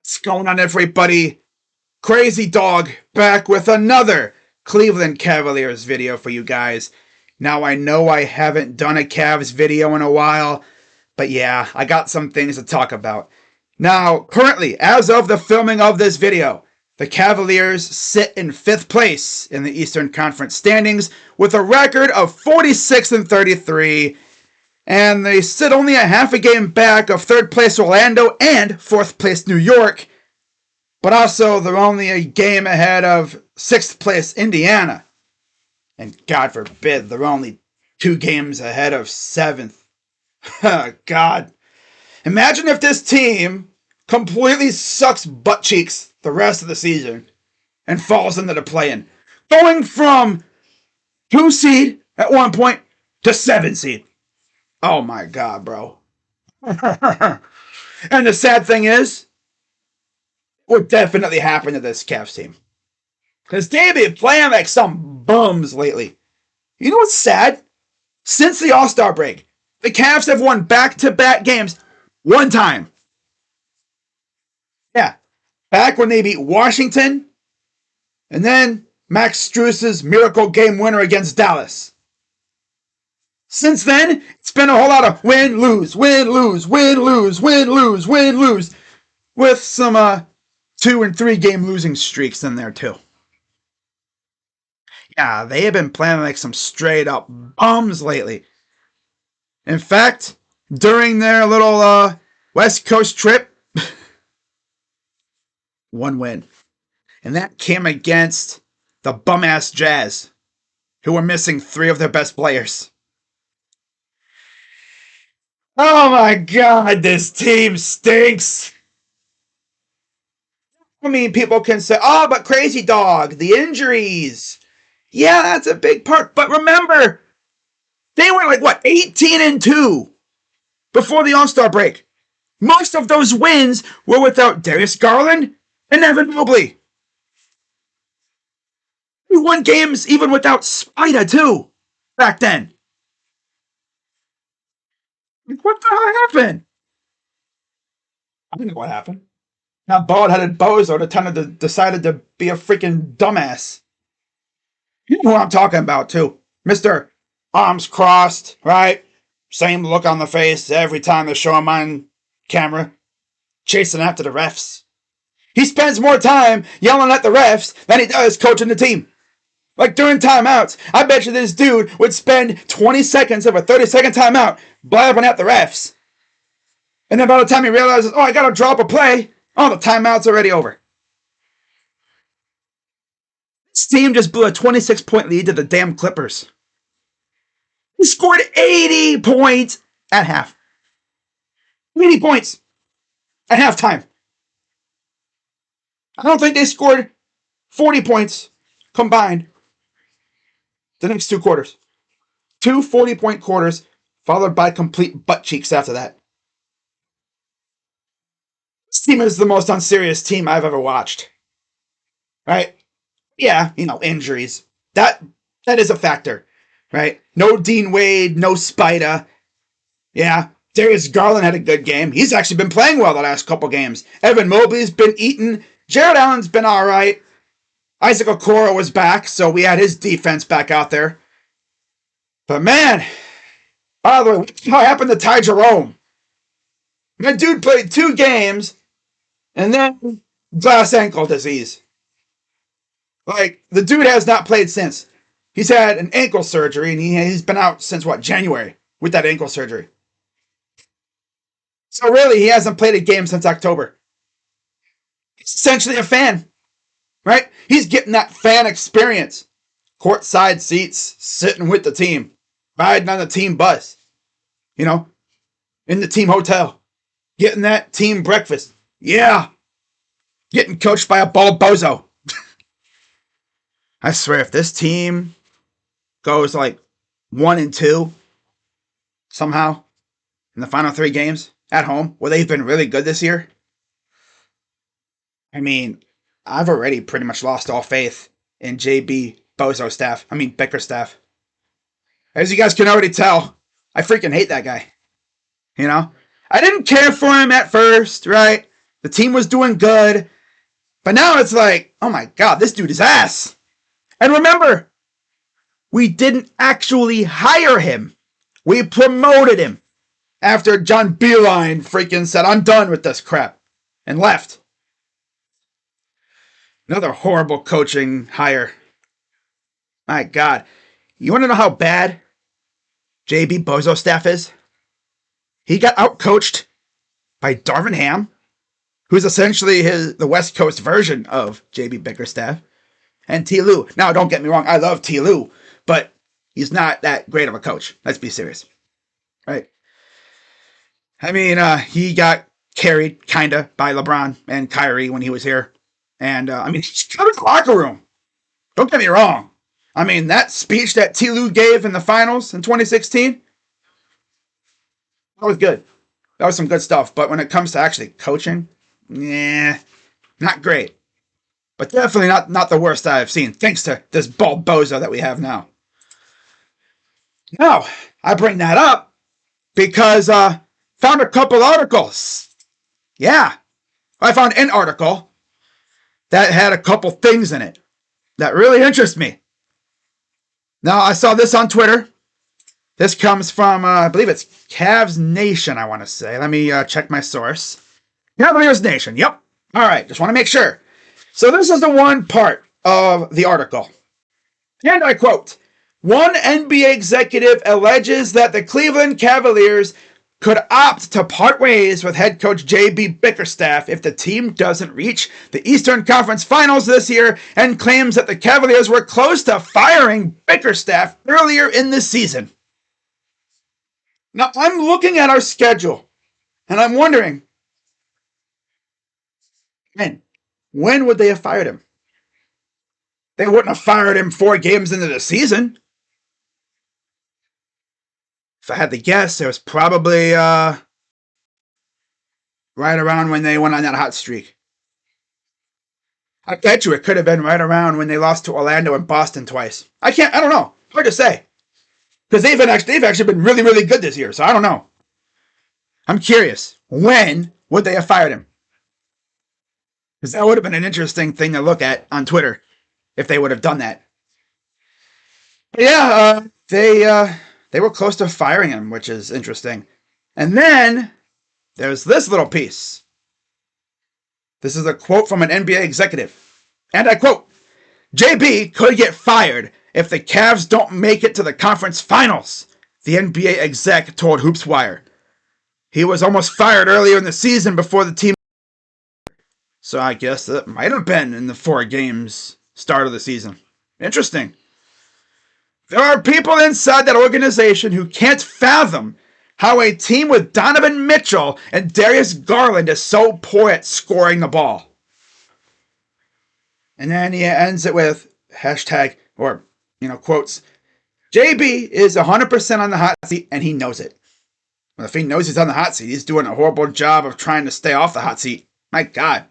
What's going on, everybody? Crazy Dog back with another Cleveland Cavaliers video for you guys. Now, I know I haven't done a Cavs video in a while, but yeah, I got some things to talk about. Now, currently, as of the filming of this video, the Cavaliers sit in 5th place in the Eastern Conference standings with a record of 46-33, and they sit only a half a game back of 3rd place Orlando and 4th place New York, but also they're only a game ahead of 6th place Indiana, and God forbid they're only 2 games ahead of 7th. God. Imagine if this team completely sucks butt cheeks the rest of the season and falls into the play-in, going from 2 seed at one point to 7 seed. Oh my God, bro. And the sad thing is, it would definitely happen to this Cavs team, because they've been playing like some bums lately. You know what's sad? Since the All-Star break, the Cavs have won back-to-back games one time. Yeah, back when they beat Washington, and then Max Strus's miracle game winner against Dallas. Since then, it's been a whole lot of win, lose, win, lose, win, lose, win, lose, win, lose, with some 2 and 3 game losing streaks in there too. Yeah, they have been playing like some straight up bums lately. In fact, during their little West Coast trip, 1 win. And that came against the bum-ass Jazz, who were missing 3 of their best players. Oh my God, this team stinks. I mean, people can say, oh, but Crazy Dog, the injuries. Yeah, that's a big part. But remember, they were like, what, 18-2 before the All-Star break. Most of those wins were without Darius Garland and Evan Mobley. We won games even without Spida, too, back then. What the hell happened? I don't know what happened. Now bald-headed bozo decided to be a freaking dumbass. You know who I'm talking about, too. Mr. Arms crossed, right? Same look on the face every time they show him on camera. Chasing after the refs. He spends more time yelling at the refs than he does coaching the team. Like during timeouts, I bet you this dude would spend 20 seconds of a 30-second timeout blabbing at the refs. And then by the time he realizes, oh, I got to drop a play, oh, the timeout's already over. This team just blew a 26-point lead to the damn Clippers. He scored 80 points at half. 80 points at halftime. I don't think they scored 40 points combined the next 2 quarters. 2 40-point quarters, followed by complete butt cheeks after that. This team is the most unserious team I've ever watched. Right? Yeah, injuries. That is a factor. Right? No Dean Wade, no Spida. Yeah, Darius Garland had a good game. He's actually been playing well the last couple games. Evan Mobley's been eating. Jared Allen's been all right. Isaac Okoro was back, so we had his defense back out there. But man, by the way, what happened to Ty Jerome? That dude played 2 games, and then glass ankle disease. Like, the dude has not played since. He's had an ankle surgery, and he's been out since, January with that ankle surgery. So really, he hasn't played a game since October. He's essentially a fan, right? He's getting that fan experience. Courtside seats, sitting with the team, riding on the team bus, in the team hotel, getting that team breakfast. Yeah, getting coached by a bald bozo. I swear, if this team goes like 1-2 somehow in the final 3 games at home, where they've been really good this year, I mean, I've already pretty much lost all faith in JB Bickerstaff. As you guys can already tell, I freaking hate that guy. I didn't care for him at first, right? The team was doing good. But now it's like, oh my God, this dude is ass. And remember, we didn't actually hire him. We promoted him after John Beeline freaking said, I'm done with this crap, and left. Another horrible coaching hire. My God. You want to know how bad JB Bickerstaff is? He got outcoached by Darvin Ham, who's essentially the West Coast version of JB Bickerstaff, and T. Lou. Now, don't get me wrong, I love T. Lou, but he's not that great of a coach. Let's be serious. Right? I mean, he got carried, kind of, by LeBron and Kyrie when he was here. And, I mean, he's got his locker room. Don't get me wrong. I mean, that speech that T. Lou gave in the finals in 2016, that was good. That was some good stuff. But when it comes to actually coaching, not great. But definitely not the worst I've seen, thanks to this bald bozo that we have now. Now, I bring that up because found a couple articles. Yeah, I found an article that had a couple things in it that really interest me. Now, I saw this on Twitter. This comes from, I believe it's Cavs Nation, I want to say. Let me check my source. Cavaliers Nation, yep. All right, just want to make sure. So this is the one part of the article. And I quote, one NBA executive alleges that the Cleveland Cavaliers could opt to part ways with head coach JB Bickerstaff if the team doesn't reach the Eastern Conference Finals this year, and claims that the Cavaliers were close to firing Bickerstaff earlier in the season. Now, I'm looking at our schedule, and I'm wondering, man, when would they have fired him? They wouldn't have fired him 4 games into the season. If I had to guess, it was probably right around when they went on that hot streak. I bet you it could have been right around when they lost to Orlando and Boston twice. I don't know. Hard to say. Because they've actually been really, really good this year, so I don't know. I'm curious. When would they have fired him? Because that would have been an interesting thing to look at on Twitter if they would have done that. But yeah, they were close to firing him, which is interesting. And then there's this little piece. This is a quote from an NBA executive. And I quote, JB could get fired if the Cavs don't make it to the conference finals, the NBA exec told HoopsWire. He was almost fired earlier in the season before the team. So I guess that might have been in the 4 games start of the season. Interesting. There are people inside that organization who can't fathom how a team with Donovan Mitchell and Darius Garland is so poor at scoring the ball. And then he ends it with hashtag, or, quotes, JB is 100% on the hot seat and he knows it. Well, if he knows he's on the hot seat, he's doing a horrible job of trying to stay off the hot seat. My God.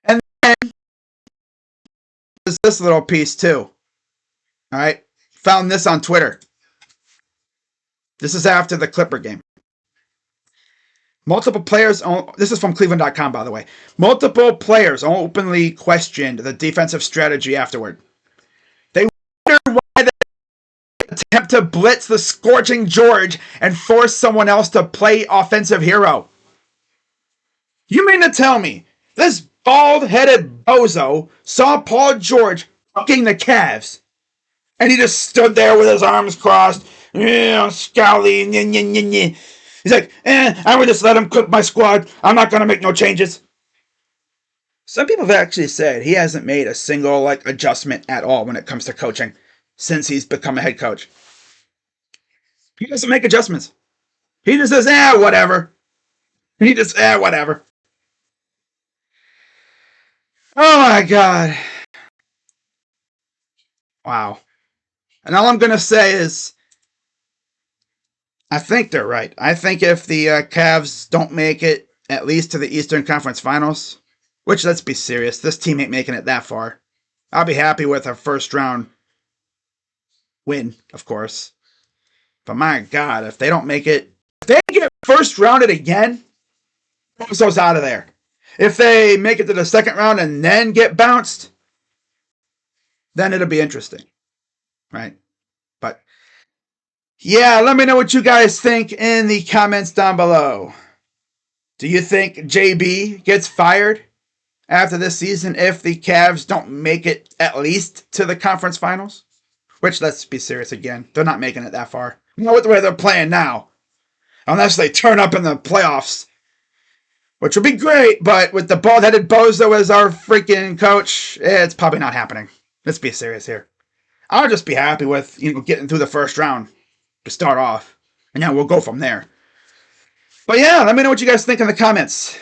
And then there's this little piece too. All right. Found this on Twitter. This is after the Clipper game. Multiple players, this is from Cleveland.com, by the way. Multiple players openly questioned the defensive strategy afterward. They wondered why they attempt to blitz the scorching George and force someone else to play offensive hero. You mean to tell me this bald-headed bozo saw Paul George fucking the Cavs, and he just stood there with his arms crossed, scowly, he's like, I would just let him cook my squad. I'm not going to make no changes. Some people have actually said he hasn't made a single adjustment at all when it comes to coaching since he's become a head coach. He doesn't make adjustments. He just says, whatever. He just, whatever. Oh my God. Wow. And all I'm going to say is, I think they're right. I think if the Cavs don't make it at least to the Eastern Conference Finals, which, let's be serious, this team ain't making it that far. I'll be happy with a first round win, of course. But my God, if they don't make it, if they get first rounded again, Bozo's out of there. If they make it to the second round and then get bounced, then it'll be interesting, right? But yeah, let me know what you guys think in the comments down below. Do you think JB gets fired after this season if the Cavs don't make it at least to the conference finals? Which, let's be serious again, they're not making it that far. You know, with the way they're playing now. Unless they turn up in the playoffs, which would be great, but with the bald-headed bozo as our freaking coach, it's probably not happening. Let's be serious here. I'll just be happy with, getting through the first round to start off. And yeah, we'll go from there. But yeah, let me know what you guys think in the comments.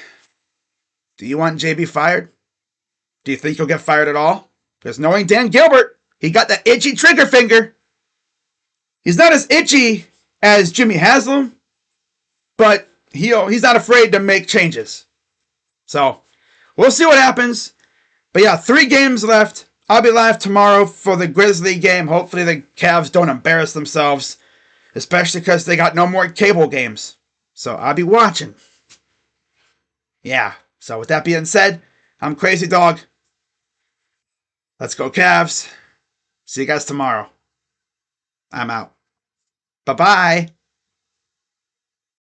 Do you want JB fired? Do you think he'll get fired at all? Because knowing Dan Gilbert, he got that itchy trigger finger. He's not as itchy as Jimmy Haslam, but he's not afraid to make changes. So, we'll see what happens. But yeah, 3 games left. I'll be live tomorrow for the Grizzly game. Hopefully the Cavs don't embarrass themselves, especially because they got no more cable games. So I'll be watching. Yeah, so with that being said, I'm Crazy Dog. Let's go Cavs. See you guys tomorrow. I'm out. Bye-bye.